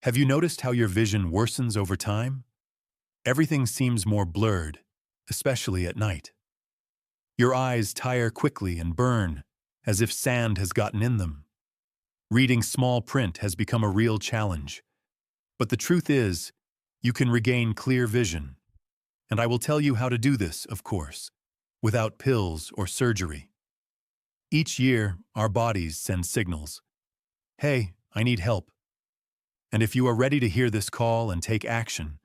Have you noticed how your vision worsens over time? Everything seems more blurred, especially at night. Your eyes tire quickly and burn, as if sand has gotten in them. Reading small print has become a real challenge. But the truth is, you can regain clear vision. And I will tell you how to do this, of course, without pills or surgery. Each year, our bodies send signals. Hey, I need help. And if you are ready to hear this call and take action,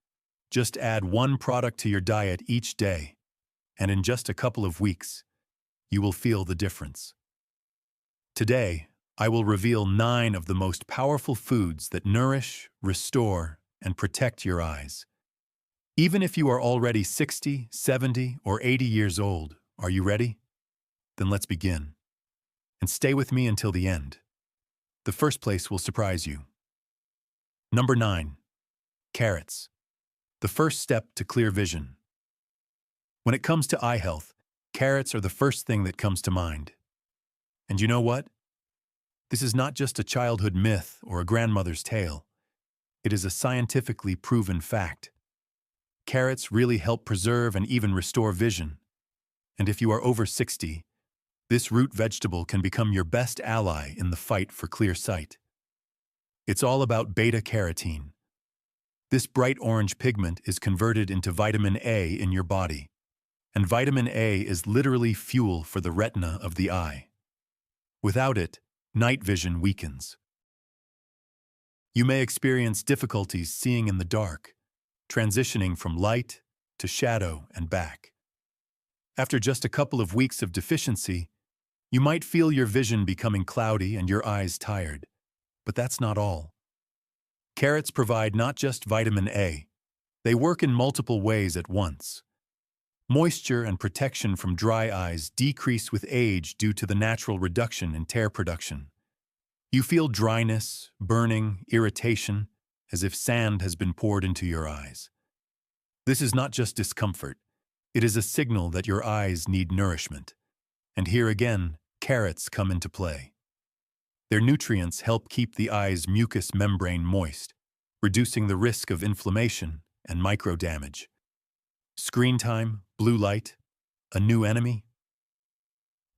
just add one product to your diet each day, and in just a couple of weeks, you will feel the difference. Today, I will reveal 9 of the most powerful foods that nourish, restore, and protect your eyes. Even if you are already 60, 70, or 80 years old, are you ready? Then let's begin. And stay with me until the end. The first place will surprise you. Number 9. Carrots. The first step to clear vision. When it comes to eye health, carrots are the first thing that comes to mind. And you know what? This is not just a childhood myth or a grandmother's tale. It is a scientifically proven fact. Carrots really help preserve and even restore vision. And if you are over 60, this root vegetable can become your best ally in the fight for clear sight. It's all about beta-carotene. This bright orange pigment is converted into vitamin A in your body. And vitamin A is literally fuel for the retina of the eye. Without it, night vision weakens. You may experience difficulties seeing in the dark, transitioning from light to shadow and back. After just a couple of weeks of deficiency, you might feel your vision becoming cloudy and your eyes tired. But that's not all. Carrots provide not just vitamin A, they work in multiple ways at once. Moisture and protection from dry eyes decrease with age due to the natural reduction in tear production. You feel dryness, burning, irritation, as if sand has been poured into your eyes. This is not just discomfort. It is a signal that your eyes need nourishment. And here again, carrots come into play. Their nutrients help keep the eye's mucous membrane moist, reducing the risk of inflammation and microdamage. Screen time, blue light, a new enemy?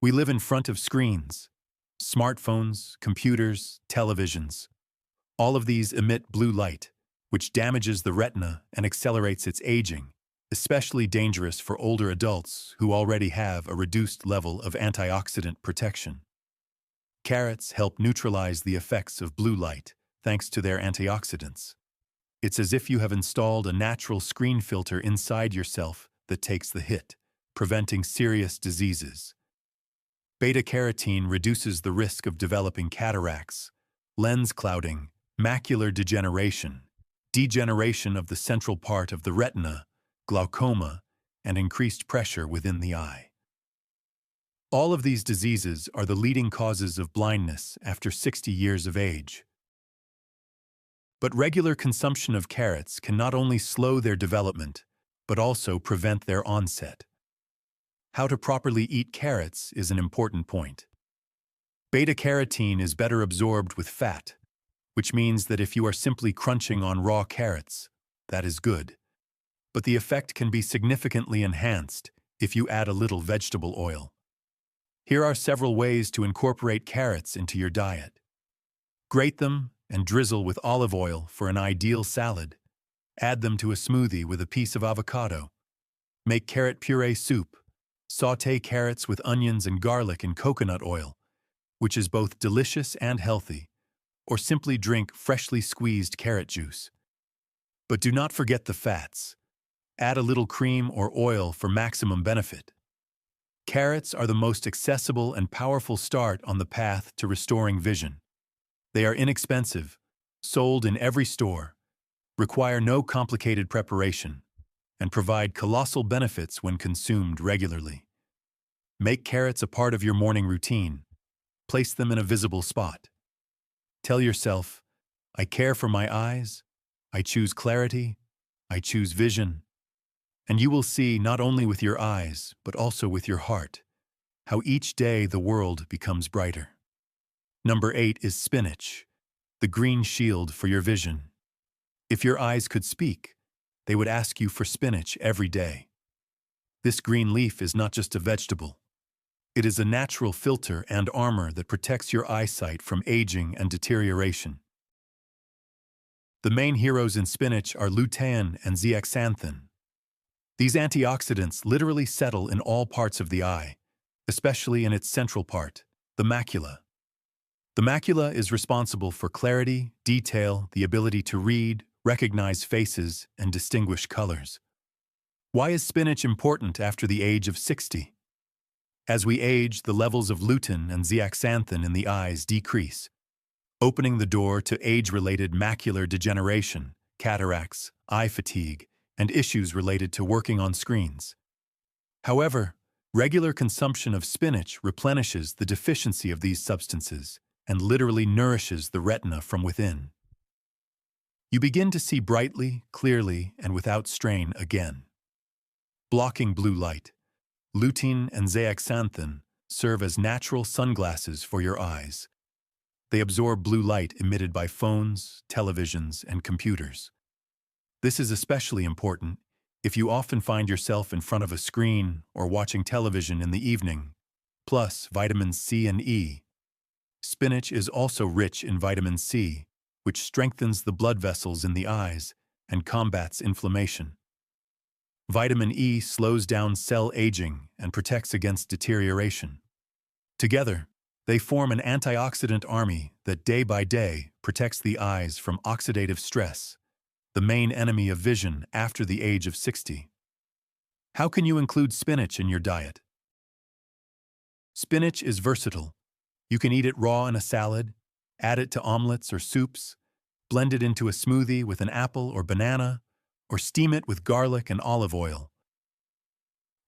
We live in front of screens. Smartphones, computers, televisions. All of these emit blue light, which damages the retina and accelerates its aging, especially dangerous for older adults who already have a reduced level of antioxidant protection. Carrots help neutralize the effects of blue light thanks to their antioxidants. It's as if you have installed a natural screen filter inside yourself that takes the hit, preventing serious diseases. Beta-carotene reduces the risk of developing cataracts, lens clouding, macular degeneration, degeneration of the central part of the retina, glaucoma, and increased pressure within the eye. All of these diseases are the leading causes of blindness after 60 years of age. But regular consumption of carrots can not only slow their development, but also prevent their onset. How to properly eat carrots is an important point. Beta-carotene is better absorbed with fat, which means that if you are simply crunching on raw carrots, that is good. But the effect can be significantly enhanced if you add a little vegetable oil. Here are several ways to incorporate carrots into your diet. Grate them and drizzle with olive oil for an ideal salad. Add them to a smoothie with a piece of avocado. Make carrot puree soup. Sauté carrots with onions and garlic in coconut oil, which is both delicious and healthy. Or simply drink freshly squeezed carrot juice. But do not forget the fats. Add a little cream or oil for maximum benefit. Carrots are the most accessible and powerful start on the path to restoring vision. They are inexpensive, sold in every store, require no complicated preparation, and provide colossal benefits when consumed regularly. Make carrots a part of your morning routine. Place them in a visible spot. Tell yourself, I care for my eyes, I choose clarity, I choose vision. And you will see not only with your eyes, but also with your heart, how each day the world becomes brighter. Number 8 is spinach, the green shield for your vision. If your eyes could speak, they would ask you for spinach every day. This green leaf is not just a vegetable. It is a natural filter and armor that protects your eyesight from aging and deterioration. The main heroes in spinach are lutein and zeaxanthin. These antioxidants literally settle in all parts of the eye, especially in its central part, the macula. The macula is responsible for clarity, detail, the ability to read, recognize faces, and distinguish colors. Why is spinach important after the age of 60? As we age, the levels of lutein and zeaxanthin in the eyes decrease, opening the door to age-related macular degeneration, cataracts, eye fatigue, and issues related to working on screens. However, regular consumption of spinach replenishes the deficiency of these substances and literally nourishes the retina from within. You begin to see brightly, clearly, and without strain again. Blocking blue light. Lutein and zeaxanthin serve as natural sunglasses for your eyes. They absorb blue light emitted by phones, televisions, and computers. This is especially important if you often find yourself in front of a screen or watching television in the evening. Plus, vitamins C and E. Spinach is also rich in vitamin C, which strengthens the blood vessels in the eyes and combats inflammation. Vitamin E slows down cell aging and protects against deterioration. Together, they form an antioxidant army that day by day protects the eyes from oxidative stress, the main enemy of vision after the age of 60. How can you include spinach in your diet? Spinach is versatile. You can eat it raw in a salad, add it to omelets or soups, blend it into a smoothie with an apple or banana, or steam it with garlic and olive oil.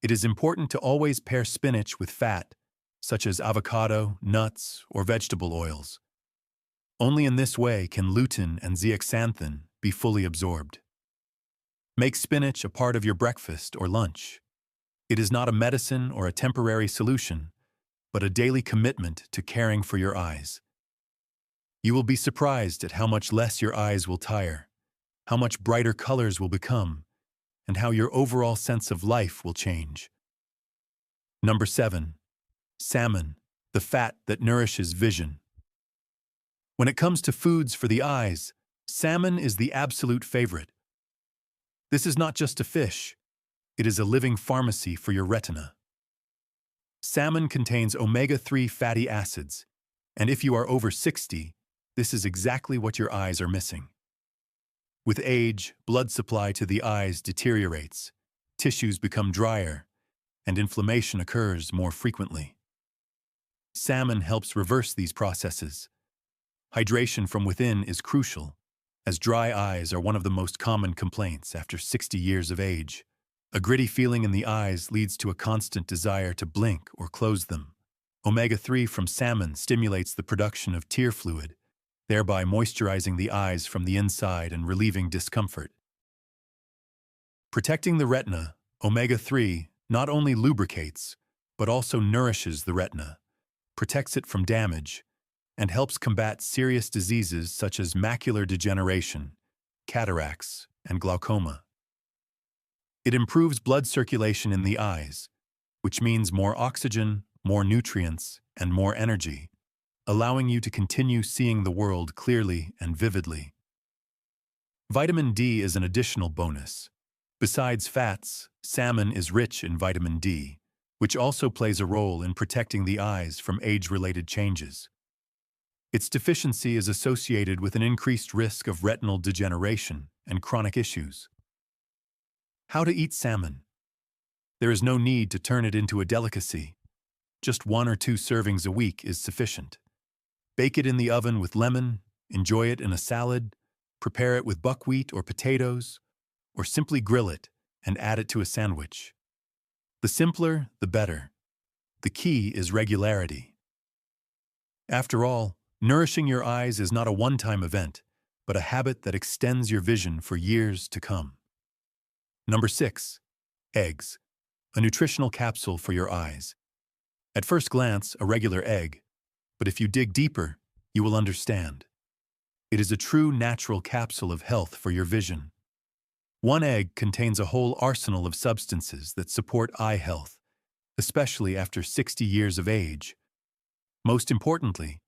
It is important to always pair spinach with fat, such as avocado, nuts, or vegetable oils. Only in this way can lutein and zeaxanthin be fully absorbed. Make spinach a part of your breakfast or lunch. It is not a medicine or a temporary solution, but a daily commitment to caring for your eyes. You will be surprised at how much less your eyes will tire, how much brighter colors will become, and how your overall sense of life will change. Number 7. Salmon, the fat that nourishes vision. When it comes to foods for the eyes, salmon is the absolute favorite. This is not just a fish, it is a living pharmacy for your retina. Salmon contains omega-3 fatty acids, and if you are over 60, this is exactly what your eyes are missing. With age, blood supply to the eyes deteriorates, tissues become drier, and inflammation occurs more frequently. Salmon helps reverse these processes. Hydration from within is crucial, as dry eyes are one of the most common complaints after 60 years of age. A gritty feeling in the eyes leads to a constant desire to blink or close them. Omega-3 from salmon stimulates the production of tear fluid, thereby moisturizing the eyes from the inside and relieving discomfort. Protecting the retina, omega-3 not only lubricates, but also nourishes the retina, protects it from damage, and helps combat serious diseases such as macular degeneration, cataracts, and glaucoma. It improves blood circulation in the eyes, which means more oxygen, more nutrients, and more energy, allowing you to continue seeing the world clearly and vividly. Vitamin D is an additional bonus. Besides fats, salmon is rich in vitamin D, which also plays a role in protecting the eyes from age-related changes. Its deficiency is associated with an increased risk of retinal degeneration and chronic issues. How to eat salmon? There is no need to turn it into a delicacy. Just 1 or 2 servings a week is sufficient. Bake it in the oven with lemon, enjoy it in a salad, prepare it with buckwheat or potatoes, or simply grill it and add it to a sandwich. The simpler, the better. The key is regularity. After all, nourishing your eyes is not a one-time event, but a habit that extends your vision for years to come. Number 6. Eggs, a nutritional capsule for your eyes. At first glance, a regular egg, but if you dig deeper, you will understand. It is a true natural capsule of health for your vision. One egg contains a whole arsenal of substances that support eye health, especially after 60 years of age. Most importantly,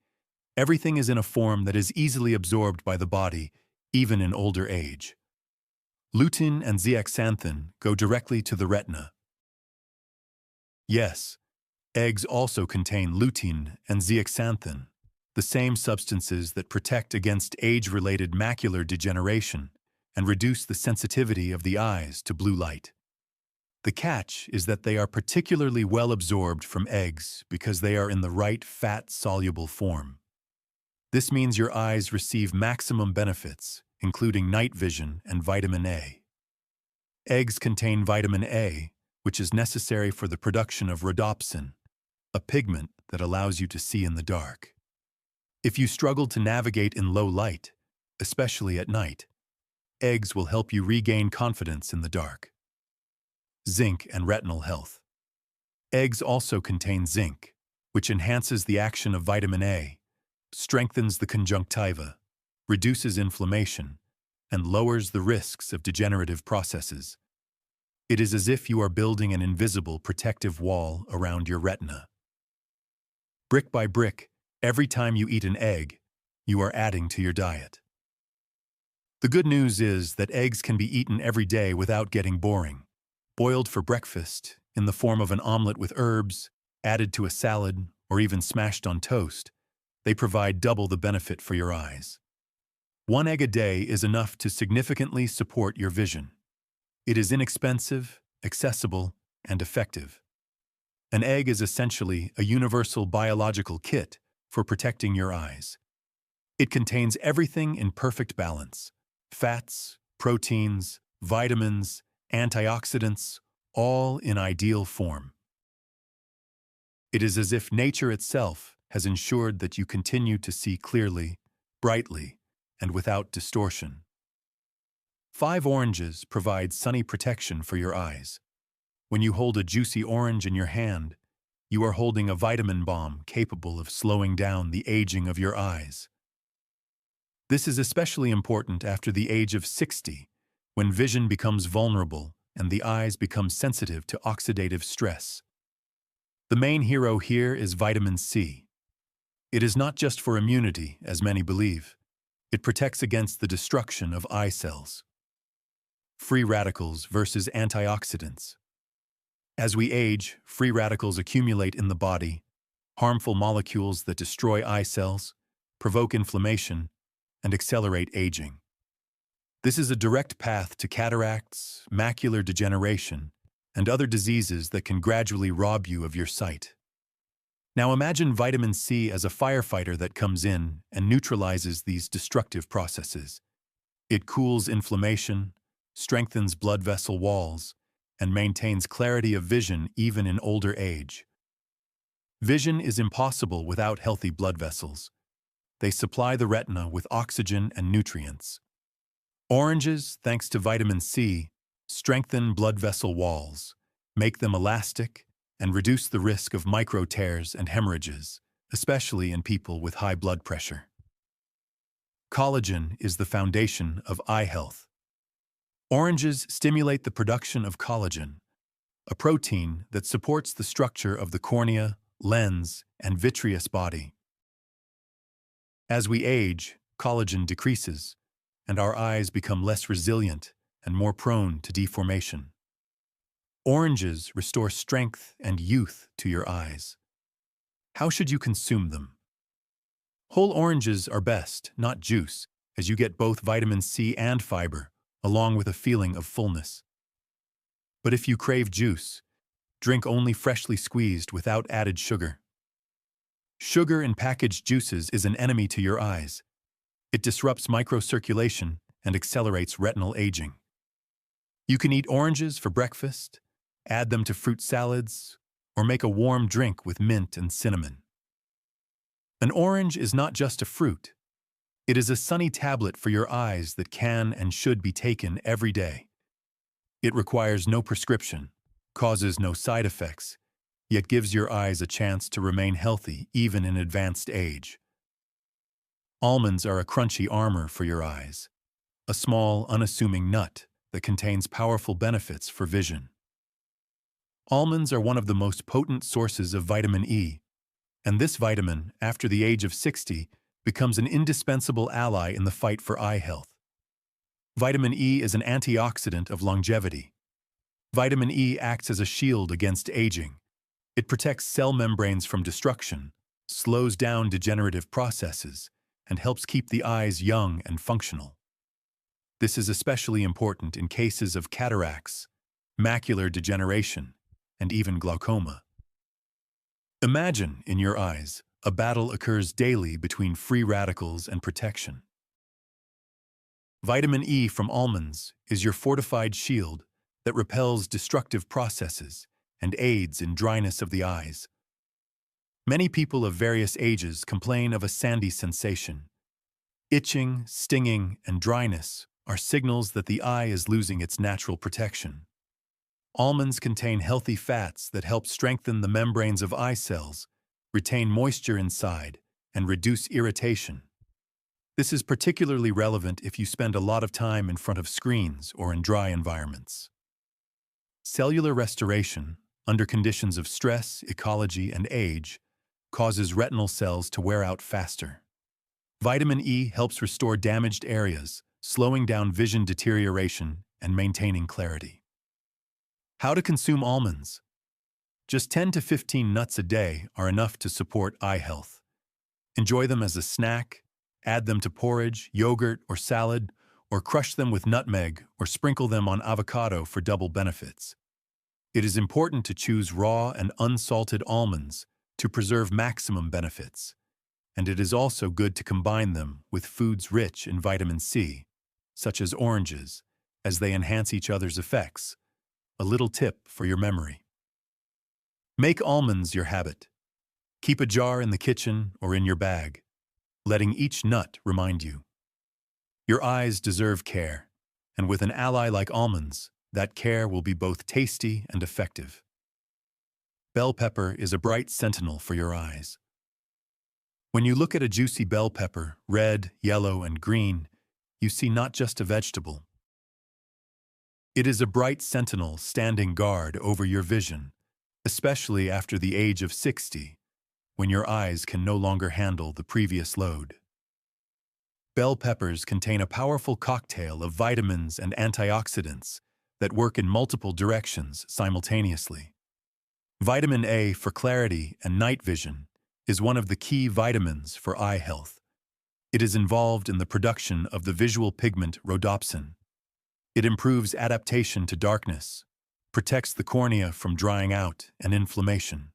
everything is in a form that is easily absorbed by the body, even in older age. Lutein and zeaxanthin go directly to the retina. Yes, eggs also contain lutein and zeaxanthin, the same substances that protect against age-related macular degeneration and reduce the sensitivity of the eyes to blue light. The catch is that they are particularly well absorbed from eggs because they are in the right fat-soluble form. This means your eyes receive maximum benefits, including night vision and vitamin A. Eggs contain vitamin A, which is necessary for the production of rhodopsin, a pigment that allows you to see in the dark. If you struggle to navigate in low light, especially at night, eggs will help you regain confidence in the dark. Zinc and retinal health. Eggs also contain zinc, which enhances the action of vitamin A, strengthens the conjunctiva, reduces inflammation, and lowers the risks of degenerative processes. It is as if you are building an invisible protective wall around your retina. Brick by brick, every time you eat an egg, you are adding to your diet. The good news is that eggs can be eaten every day without getting boring. Boiled for breakfast, in the form of an omelet with herbs, added to a salad, or even smashed on toast, they provide double the benefit for your eyes. One egg a day is enough to significantly support your vision. It is inexpensive, accessible, and effective. An egg is essentially a universal biological kit for protecting your eyes. It contains everything in perfect balance: fats, proteins, vitamins, antioxidants, all in ideal form. It is as if nature itself has ensured that you continue to see clearly, brightly, and without distortion. 5 oranges provide sunny protection for your eyes. When you hold a juicy orange in your hand, you are holding a vitamin bomb capable of slowing down the aging of your eyes. This is especially important after the age of 60, when vision becomes vulnerable and the eyes become sensitive to oxidative stress. The main hero here is vitamin C. It is not just for immunity, as many believe. It protects against the destruction of eye cells. Free radicals versus antioxidants. As we age, free radicals accumulate in the body, harmful molecules that destroy eye cells, provoke inflammation, and accelerate aging. This is a direct path to cataracts, macular degeneration, and other diseases that can gradually rob you of your sight. Now imagine vitamin C as a firefighter that comes in and neutralizes these destructive processes. It cools inflammation, strengthens blood vessel walls, and maintains clarity of vision even in older age. Vision is impossible without healthy blood vessels. They supply the retina with oxygen and nutrients. Oranges, thanks to vitamin C, strengthen blood vessel walls, make them elastic, and reduce the risk of micro tears and hemorrhages, especially in people with high blood pressure. Collagen is the foundation of eye health. Oranges stimulate the production of collagen, a protein that supports the structure of the cornea, lens, and vitreous body. As we age, collagen decreases, and our eyes become less resilient and more prone to deformation. Oranges restore strength and youth to your eyes. How should you consume them? Whole oranges are best, not juice, as you get both vitamin C and fiber, along with a feeling of fullness. But if you crave juice, drink only freshly squeezed without added sugar. Sugar in packaged juices is an enemy to your eyes. It disrupts microcirculation and accelerates retinal aging. You can eat oranges for breakfast, add them to fruit salads, or make a warm drink with mint and cinnamon. An orange is not just a fruit. It is a sunny tablet for your eyes that can and should be taken every day. It requires no prescription, causes no side effects, yet gives your eyes a chance to remain healthy even in advanced age. Almonds are a crunchy armor for your eyes, a small, unassuming nut that contains powerful benefits for vision. Almonds are one of the most potent sources of vitamin E, and this vitamin, after the age of 60, becomes an indispensable ally in the fight for eye health. Vitamin E is an antioxidant of longevity. Vitamin E acts as a shield against aging. It protects cell membranes from destruction, slows down degenerative processes, and helps keep the eyes young and functional. This is especially important in cases of cataracts, macular degeneration, and even glaucoma. Imagine, in your eyes, a battle occurs daily between free radicals and protection. Vitamin E from almonds is your fortified shield that repels destructive processes and aids in dryness of the eyes. Many people of various ages complain of a sandy sensation. Itching, stinging, and dryness are signals that the eye is losing its natural protection. Almonds contain healthy fats that help strengthen the membranes of eye cells, retain moisture inside, and reduce irritation. This is particularly relevant if you spend a lot of time in front of screens or in dry environments. Cellular restoration, under conditions of stress, ecology, and age, causes retinal cells to wear out faster. Vitamin E helps restore damaged areas, slowing down vision deterioration and maintaining clarity. How to consume almonds? Just 10 to 15 nuts a day are enough to support eye health. Enjoy them as a snack, add them to porridge, yogurt, or salad, or crush them with nutmeg or sprinkle them on avocado for double benefits. It is important to choose raw and unsalted almonds to preserve maximum benefits, and it is also good to combine them with foods rich in vitamin C, such as oranges, as they enhance each other's effects. A little tip for your memory. Make almonds your habit. Keep a jar in the kitchen or in your bag, letting each nut remind you. Your eyes deserve care, and with an ally like almonds, that care will be both tasty and effective. Bell pepper is a bright sentinel for your eyes. When you look at a juicy bell pepper, red, yellow, and green, you see not just a vegetable. It is a bright sentinel standing guard over your vision, especially after the age of 60, when your eyes can no longer handle the previous load. Bell peppers contain a powerful cocktail of vitamins and antioxidants that work in multiple directions simultaneously. Vitamin A for clarity and night vision is one of the key vitamins for eye health. It is involved in the production of the visual pigment rhodopsin. It improves adaptation to darkness, protects the cornea from drying out and inflammation.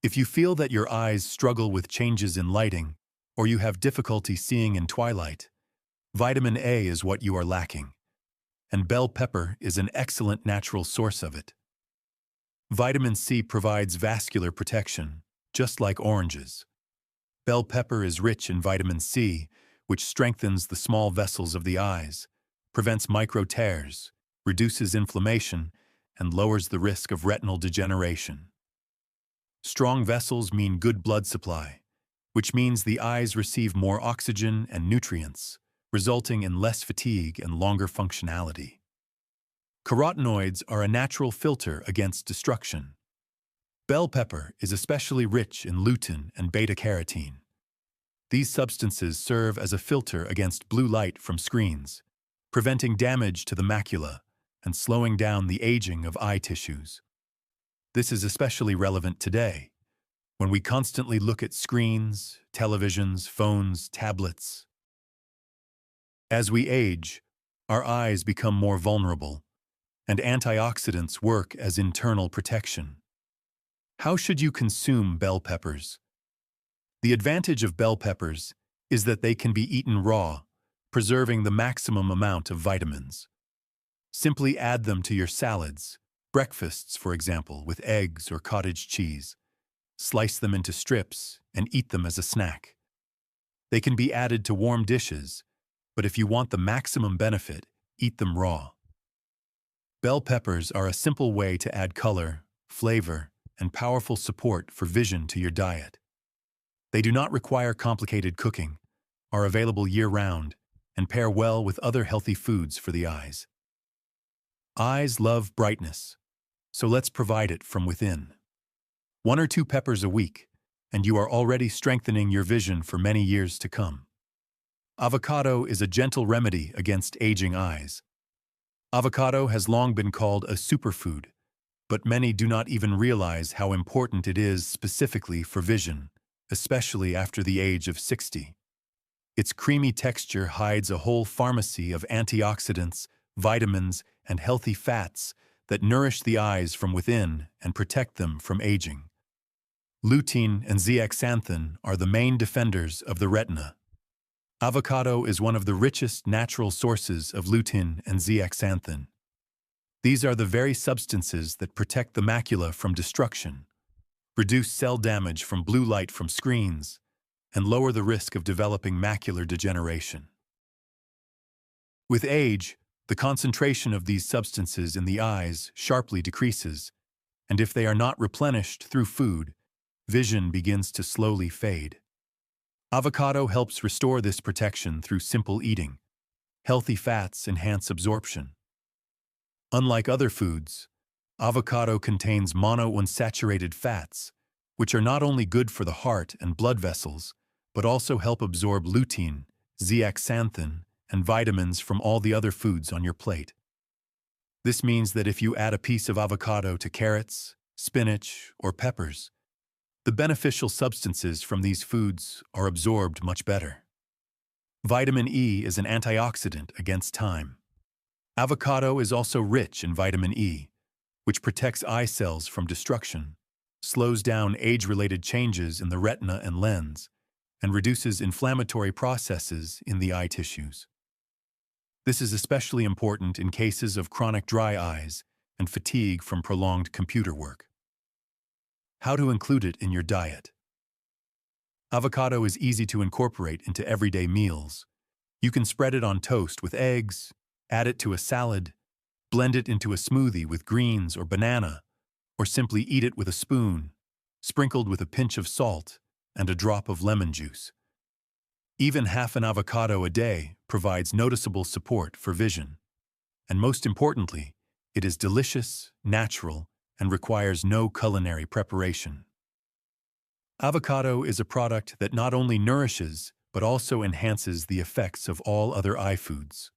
If you feel that your eyes struggle with changes in lighting or you have difficulty seeing in twilight, vitamin A is what you are lacking, and bell pepper is an excellent natural source of it. Vitamin C provides vascular protection, just like oranges. Bell pepper is rich in vitamin C, which strengthens the small vessels of the eyes, prevents micro tears, reduces inflammation, and lowers the risk of retinal degeneration. Strong vessels mean good blood supply, which means the eyes receive more oxygen and nutrients, resulting in less fatigue and longer functionality. Carotenoids are a natural filter against destruction. Bell pepper is especially rich in lutein and beta-carotene. These substances serve as a filter against blue light from screens, preventing damage to the macula and slowing down the aging of eye tissues. This is especially relevant today, when we constantly look at screens, televisions, phones, tablets. As we age, our eyes become more vulnerable, and antioxidants work as internal protection. How should you consume bell peppers? The advantage of bell peppers is that they can be eaten raw, preserving the maximum amount of vitamins. Simply add them to your salads, breakfasts, for example, with eggs or cottage cheese. Slice them into strips and eat them as a snack. They can be added to warm dishes, but if you want the maximum benefit, eat them raw. Bell peppers are a simple way to add color, flavor, and powerful support for vision to your diet. They do not require complicated cooking, are available year-round and pair well with other healthy foods for the eyes. Eyes love brightness, so let's provide it from within. 1 or 2 peppers a week, and you are already strengthening your vision for many years to come. Avocado is a gentle remedy against aging eyes. Avocado has long been called a superfood, but many do not even realize how important it is specifically for vision, especially after the age of 60. Its creamy texture hides a whole pharmacy of antioxidants, vitamins, and healthy fats that nourish the eyes from within and protect them from aging. Lutein and zeaxanthin are the main defenders of the retina. Avocado is one of the richest natural sources of lutein and zeaxanthin. These are the very substances that protect the macula from destruction, reduce cell damage from blue light from screens, and lower the risk of developing macular degeneration. With age, the concentration of these substances in the eyes sharply decreases, and if they are not replenished through food, vision begins to slowly fade. Avocado helps restore this protection through simple eating. Healthy fats enhance absorption. Unlike other foods, avocado contains monounsaturated fats, which are not only good for the heart and blood vessels, but also help absorb lutein, zeaxanthin, and vitamins from all the other foods on your plate. This means that if you add a piece of avocado to carrots, spinach, or peppers, the beneficial substances from these foods are absorbed much better. Vitamin E is an antioxidant against time. Avocado is also rich in vitamin E, which protects eye cells from destruction, slows down age-related changes in the retina and lens, and reduces inflammatory processes in the eye tissues. This is especially important in cases of chronic dry eyes and fatigue from prolonged computer work. How to include it in your diet. Avocado is easy to incorporate into everyday meals. You can spread it on toast with eggs, add it to a salad, blend it into a smoothie with greens or banana, or simply eat it with a spoon, sprinkled with a pinch of salt and a drop of lemon juice. Even half an avocado a day provides noticeable support for vision. And most importantly, it is delicious, natural, and requires no culinary preparation. Avocado is a product that not only nourishes, but also enhances the effects of all other eye foods.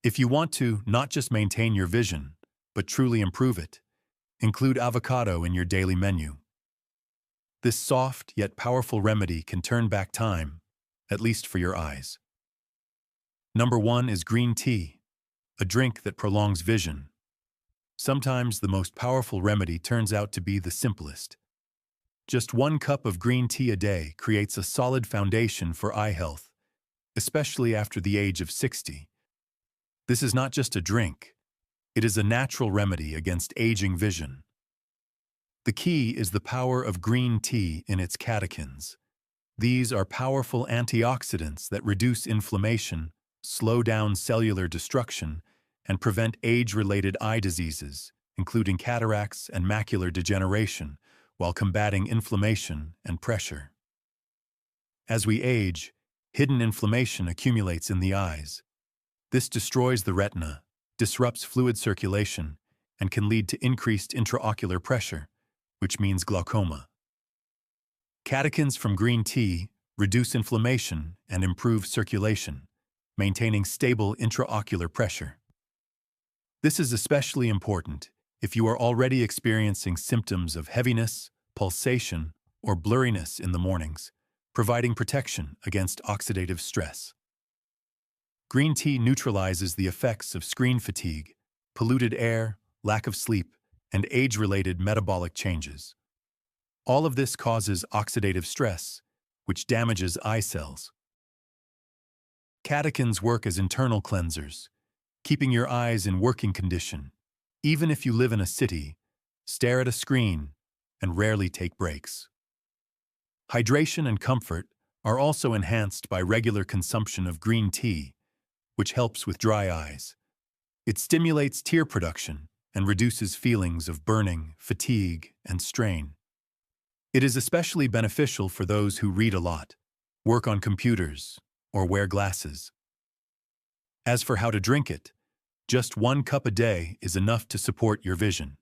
If you want to not just maintain your vision, but truly improve it, include avocado in your daily menu. This soft yet powerful remedy can turn back time, at least for your eyes. Number 1 is green tea, a drink that prolongs vision. Sometimes the most powerful remedy turns out to be the simplest. Just 1 cup of green tea a day creates a solid foundation for eye health, especially after the age of 60. This is not just a drink, it is a natural remedy against aging vision. The key is the power of green tea in its catechins. These are powerful antioxidants that reduce inflammation, slow down cellular destruction, and prevent age-related eye diseases, including cataracts and macular degeneration, while combating inflammation and pressure. As we age, hidden inflammation accumulates in the eyes. This destroys the retina, disrupts fluid circulation, and can lead to increased intraocular pressure, which means glaucoma. Catechins from green tea reduce inflammation and improve circulation, maintaining stable intraocular pressure. This is especially important if you are already experiencing symptoms of heaviness, pulsation, or blurriness in the mornings, providing protection against oxidative stress. Green tea neutralizes the effects of screen fatigue, polluted air, lack of sleep, and age-related metabolic changes. All of this causes oxidative stress, which damages eye cells. Catechins work as internal cleansers, keeping your eyes in working condition, even if you live in a city, stare at a screen, and rarely take breaks. Hydration and comfort are also enhanced by regular consumption of green tea, which helps with dry eyes. It stimulates tear production and reduces feelings of burning, fatigue, and strain. It is especially beneficial for those who read a lot, work on computers, or wear glasses. As for how to drink it, just 1 cup a day is enough to support your vision.